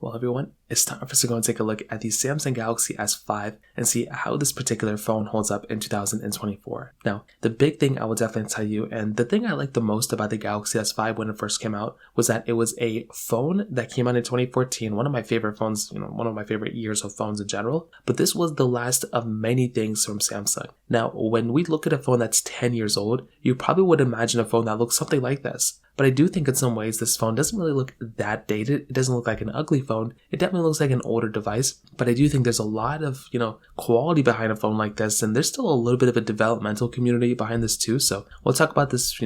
Well, everyone, it's time for us to go and take a look at the Samsung Galaxy S5 and see how this particular phone holds up in 2024. Now, the big thing I will definitely tell you, and the thing I liked the most about the Galaxy S5 when it first came out, was that it was a phone that came out in 2014, one of my favorite phones, one of my favorite years of phones in general, but this was the last of many things from Samsung. Now, when we look at a phone that's 10 years old, you probably would imagine a phone that looks something like this. But I do think in some ways this phone doesn't really look that dated. It doesn't look like an ugly phone. It definitely looks like an older device. But I do think there's a lot of, quality behind a phone like this. And there's still a little bit of a developmental community behind this too. So we'll talk about this,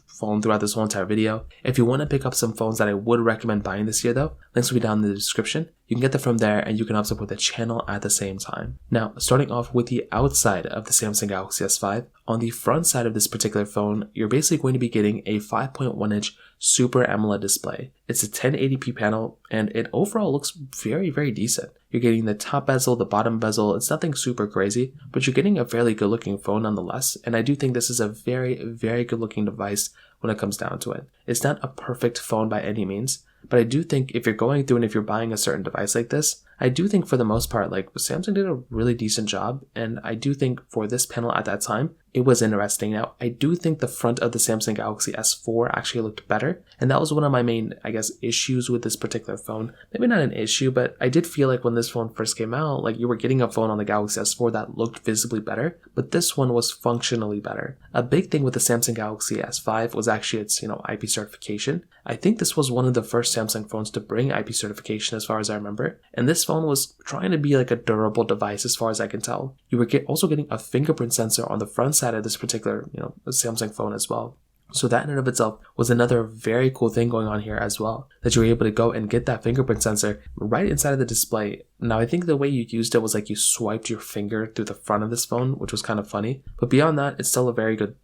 phone throughout this whole entire video. If you want to pick up some phones that I would recommend buying this year though, links will be down in the description. You can get them from there and you can also support the channel at the same time. Now, starting off with the outside of the Samsung Galaxy S5, on the front side of this particular phone, you're basically going to be getting a 5.1-inch Super AMOLED display. It's a 1080p panel and it overall looks very, very decent. You're getting the top bezel, the bottom bezel. It's nothing super crazy, but you're getting a fairly good looking phone nonetheless. And I do think this is a very, very good looking device when it comes down to it. It's not a perfect phone by any means, but I do think if you're going through and if you're buying a certain device like this, I do think for the most part, Samsung did a really decent job. And I do think for this panel at that time, it was interesting. Now, I do think the front of the Samsung Galaxy S4 actually looked better. And that was one of my main, issues with this particular phone. Maybe not an issue, but I did feel like when this phone first came out, you were getting a phone on the Galaxy S4 that looked visibly better, but this one was functionally better. A big thing with the Samsung Galaxy S5 was actually its, IP certification. I think this was one of the first Samsung phones to bring IP certification as far as I remember. And this phone was trying to be like a durable device as far as I can tell. You were also getting a fingerprint sensor on the front side of this particular, Samsung phone as well. So that in and of itself was another very cool thing going on here as well, that you were able to go and get that fingerprint sensor right inside of the display. Now, I think the way you used it was you swiped your finger through the front of this phone, which was kind of funny. But beyond that, it's still a very good,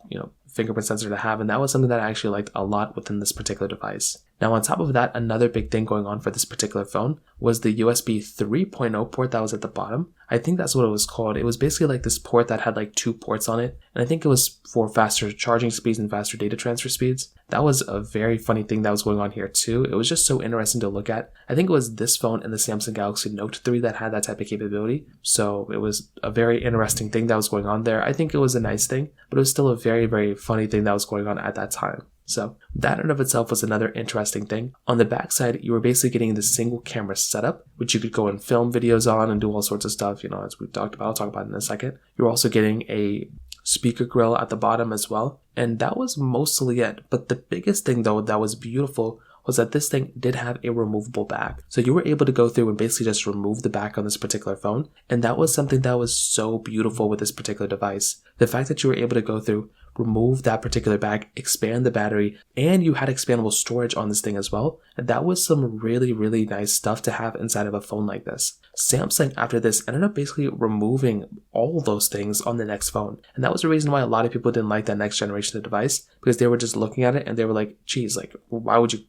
fingerprint sensor to have. And that was something that I actually liked a lot within this particular device. Now, on top of that, another big thing going on for this particular phone was the USB 3.0 port that was at the bottom. I think that's what it was called. It was basically this port that had 2 ports on it. And I think it was for faster charging speeds and faster data transfer speeds. That was a very funny thing that was going on here too. It was just so interesting to look at. I think it was this phone and the Samsung Galaxy Note 3 that had that type of capability. So it was a very interesting thing that was going on there. I think it was a nice thing, but it was still a very, very funny thing that was going on at that time. So that in and of itself was another interesting thing. On the backside, you were basically getting the single camera setup, which you could go and film videos on and do all sorts of stuff, as we talked about. I'll talk about it in a second. You're also getting a speaker grill at the bottom as well. And that was mostly it. But the biggest thing though that was beautiful was that this thing did have a removable back. So you were able to go through and basically just remove the back on this particular phone. And that was something that was so beautiful with this particular device. The fact that you were able to go through, remove that particular back, expand the battery, and you had expandable storage on this thing as well. And that was some really, really nice stuff to have inside of a phone like this. Samsung, after this, ended up basically removing all those things on the next phone. And that was the reason why a lot of people didn't like that next generation of device, because they were just looking at it and they were like, geez, why would you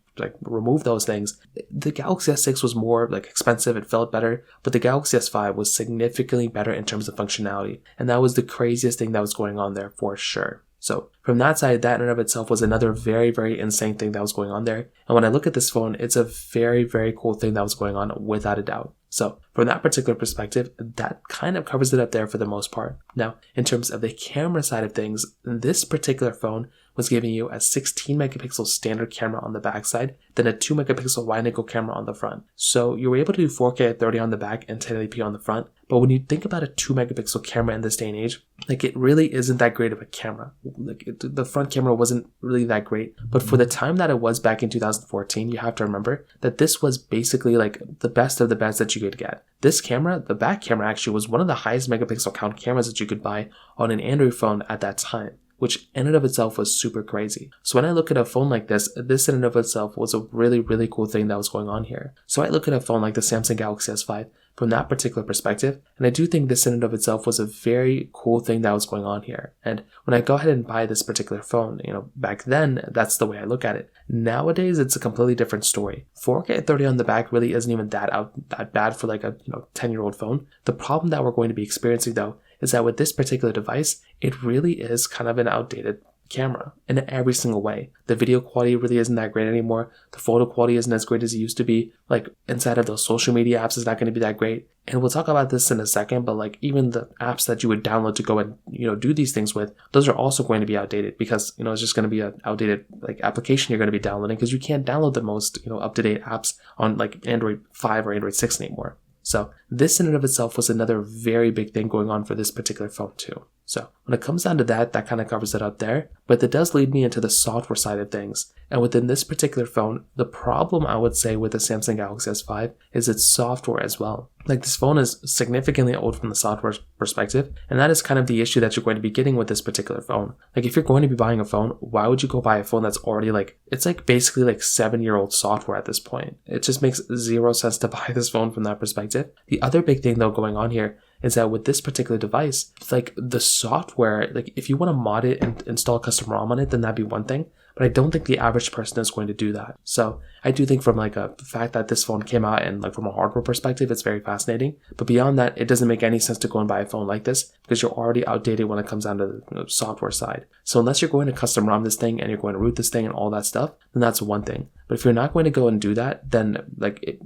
remove those things? The Galaxy S6 was more expensive, it felt better, but the Galaxy S5 was significantly better in terms of functionality. And that was the craziest thing that was going on there for sure. So from that side, that in and of itself was another very, very insane thing that was going on there. And when I look at this phone, it's a very, very cool thing that was going on without a doubt. So from that particular perspective, that kind of covers it up there for the most part. Now, in terms of the camera side of things, this particular phone was giving you a 16 megapixel standard camera on the backside, then a 2 megapixel wide angle camera on the front. So you were able to do 4K at 30 on the back and 1080p on the front. But when you think about a 2 megapixel camera in this day and age, it really isn't that great of a camera. The front camera wasn't really that great. But for the time that it was back in 2014, you have to remember that this was basically the best of the best that you could get. This camera, the back camera actually was one of the highest megapixel count cameras that you could buy on an Android phone at that time, which in and of itself was super crazy. So when I look at a phone like this in and of itself was a really, really cool thing that was going on here. So I look at a phone like the Samsung Galaxy S5 from that particular perspective, and I do think this in and of itself was a very cool thing that was going on here. And when I go ahead and buy this particular phone, back then, that's the way I look at it. Nowadays, it's a completely different story. 4K at 30 on the back really isn't even that bad for a 10-year-old phone. The problem that we're going to be experiencing though is that with this particular device, it really is kind of an outdated camera in every single way. The video quality really isn't that great anymore. The photo quality isn't as great as it used to be. Like inside of those social media apps is not going to be that great. And we'll talk about this in a second, but like even the apps that you would download to go and, do these things with, those are also going to be outdated because, it's just going to be an outdated like application you're going to be downloading because you can't download the most, up-to-date apps on like Android 5 or Android 6 anymore. So this in and of itself was another very big thing going on for this particular phone too. So when it comes down to that kind of covers it up there, but that does lead me into the software side of things. And within this particular phone, the problem I would say with the Samsung Galaxy S5 is its software as well. Like this phone is significantly old from the software perspective, and that is kind of the issue that you're going to be getting with this particular phone. Like if you're going to be buying a phone, why would you go buy a phone that's already it's like basically like 7-year-old software at this point? It just makes zero sense to buy this phone from that perspective. The other big thing though going on here is that with this particular device, like the software, like if you want to mod it and install custom ROM on it, then that'd be one thing. But I don't think the average person is going to do that. So I do think from like the fact that this phone came out and like from a hardware perspective, it's very fascinating. But beyond that, it doesn't make any sense to go and buy a phone like this because you're already outdated when it comes down to the software side. So unless you're going to custom ROM this thing and you're going to root this thing and all that stuff, then that's one thing. But if you're not going to go and do that, then like it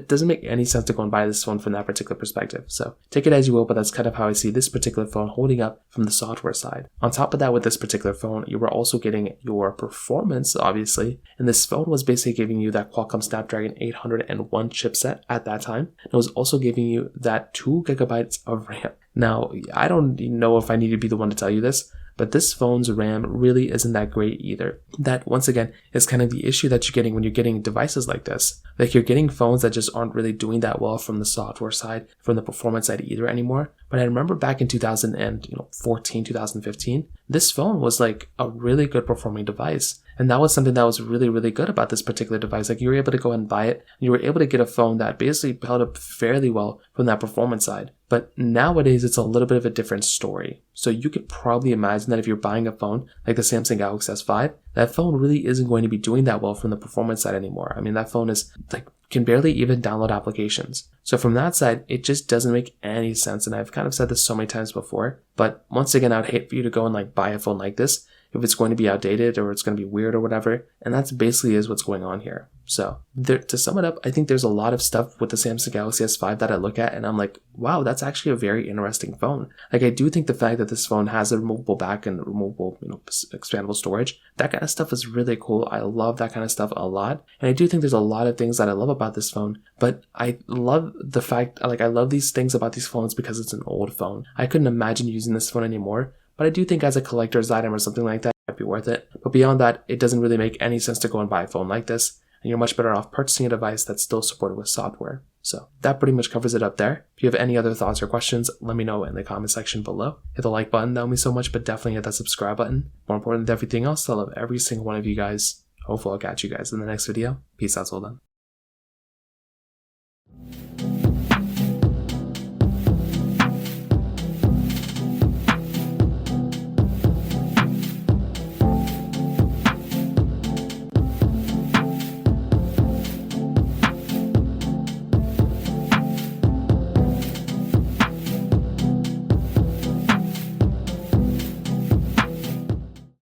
doesn't make any sense to go and buy this phone from that particular perspective. So take it as you will, but that's kind of how I see this particular phone holding up from the software side. On top of that, with this particular phone, you were also getting your performance, obviously, and this phone was basically giving you that Qualcomm Snapdragon 801 chipset at that time. It was also giving you that 2 gigabytes of RAM. Now, I don't know if I need to be the one to tell you this, but this phone's RAM really isn't that great either. That, once again, is kind of the issue that you're getting when you're getting devices like this. Like, you're getting phones that just aren't really doing that well from the software side, from the performance side either anymore. But I remember back in 2014, 2015, this phone was like a really good performing device. And that was something that was really, really good about this particular device. Like, you were able to go and buy it, and you were able to get a phone that basically held up fairly well from that performance side. But nowadays, it's a little bit of a different story. So you could probably imagine that if you're buying a phone like the Samsung Galaxy S5, that phone really isn't going to be doing that well from the performance side anymore. I mean, that phone is like can barely even download applications. So from that side, it just doesn't make any sense. And I've kind of said this so many times before, but once again, I would hate for you to go and like buy a phone like this if it's going to be outdated or it's going to be weird or whatever. And that's basically is what's going on here. So to sum it up, I think there's a lot of stuff with the Samsung Galaxy S5 that I look at and I'm like, wow, that's actually a very interesting phone. Like, I do think the fact that this phone has a removable back and removable, expandable storage, that kind of stuff is really cool. I love that kind of stuff a lot. And I do think there's a lot of things that I love about this phone, but I love the fact, like, I love these things about these phones because it's an old phone. I couldn't imagine using this phone anymore. But I do think as a collector's item or something like that, it might be worth it. But beyond that, it doesn't really make any sense to go and buy a phone like this. And you're much better off purchasing a device that's still supported with software. So that pretty much covers it up there. If you have any other thoughts or questions, let me know in the comment section below. Hit the like button, that would mean so much, but definitely hit that subscribe button. More important than everything else, I love every single one of you guys. Hopefully I'll catch you guys in the next video. Peace out till then.